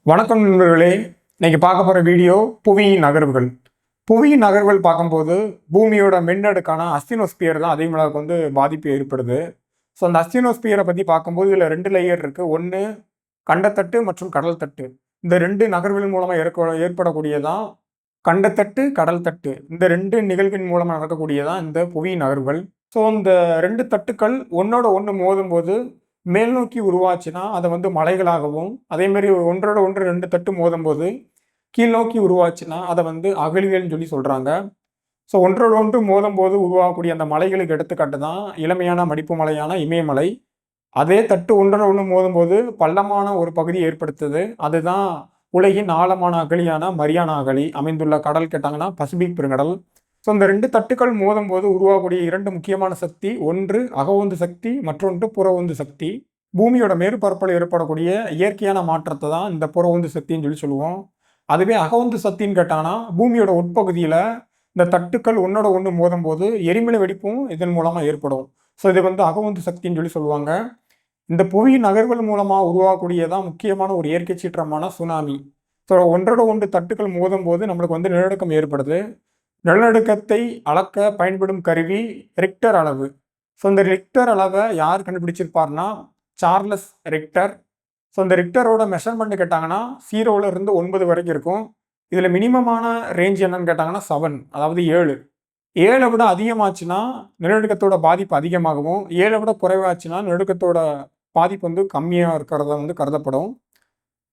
வணக்கம் நண்பர்களே. இன்னைக்கு பார்க்க போகிற வீடியோ புவியின் நகர்வுகள். புவியின் நகர்வுகள் பார்க்கும்போது பூமியோட மின்னடுக்கான அஸ்தினோஸ்பியர் தான் அதிகமாக பாதிப்பு ஏற்படுது. ஸோ அந்த அஸ்தினோஸ்பியரை பற்றி பார்க்கும்போது இதில் 2 லேயர் இருக்குது. ஒன்று கண்டத்தட்டு மற்றும் கடல் தட்டு. இந்த 2 நகர்வுகள் மூலமாக ஏற்படக்கூடியதான் கண்டத்தட்டு, கடல் தட்டு. இந்த 2 நிகழ்வின் மூலமாக நடக்கக்கூடியதான் இந்த புவியின் நகர்வுகள். ஸோ இந்த 2 தட்டுக்கள் ஒன்றோட ஒன்று மோதும்போது மேல் நோக்கி உருவாச்சுன்னா அதை மலைகளாகவும், அதேமாரி ஒன்றோட ஒன்று 2 தட்டு மோதும்போது கீழ் நோக்கி உருவாச்சுன்னா அதை அகழிகள்னு சொல்லி சொல்கிறாங்க. ஸோ ஒன்றோட ஒன்று மோதும்போது உருவாகக்கூடிய அந்த மலைகளுக்கு எடுத்துக்காட்டு தான் இளமையான மடிப்பு மலையான இமயமலை. அதே தட்டு ஒன்றோட ஒன்று மோதும்போது பள்ளமான ஒரு பகுதி ஏற்படுத்துது. அதுதான் உலகின் ஆழமான அகழியான மரியானா அகழி அமைந்துள்ள கடல் கேட்டாங்கன்னா பசிபிக் பெருங்கடல். ஸோ இந்த 2 தட்டுக்கள் மோதும்போது உருவாகக்கூடிய 2 முக்கியமான சக்தி, ஒன்று அகவுந்து சக்தி, மற்றொன்று புறவுந்து சக்தி. பூமியோட மேற்பரப்பில் ஏற்படக்கூடிய இயற்கையான மாற்றத்தை தான் இந்த புறவுந்து சக்தின்னு சொல்லுவோம். அதுவே அகவுந்து சக்தின்னு கேட்டாங்கன்னா பூமியோட உட்பகுதியில் இந்த தட்டுக்கள் ஒன்றோட ஒன்று மோதும்போது எரிமலை வெடிப்பும் இதன் மூலமாக ஏற்படும். ஸோ இது அகவுந்து சக்தின்னு சொல்லுவாங்க. இந்த புவியின் நகர்வுகள் மூலமாக உருவாகக்கூடியதான் முக்கியமான ஒரு இயற்கை சீற்றமான சுனாமி. ஸோ ஒன்றோட ஒன்று தட்டுக்கள் மோதும்போது நம்மளுக்கு நிலநடுக்கம் ஏற்படுது. நிலநடுக்கத்தை அளக்க பயன்படும் கருவி ரிக்டர் அளவு. ஸோ இந்த ரிக்டர் அளவை யார் கண்டுபிடிச்சிருப்பார்னா சார்லஸ் ரிக்டர். ஸோ இந்த ரிக்டரோட மெஷர்மெண்ட் கேட்டாங்கன்னா 0ல இருந்து 9 வரைக்கும் இருக்கும். இதில் மினிமமான ரேஞ்ச் என்னன்னு கேட்டாங்கன்னா 7, அதாவது 7. 7 விட அதிகமாச்சுன்னா நிலநடுக்கத்தோட பாதிப்பு அதிகமாகவும், 7 விட குறைவாச்சுன்னா நிலநடுக்கத்தோட பாதிப்பு கம்மியாக இருக்கிறதா கருதப்படும்.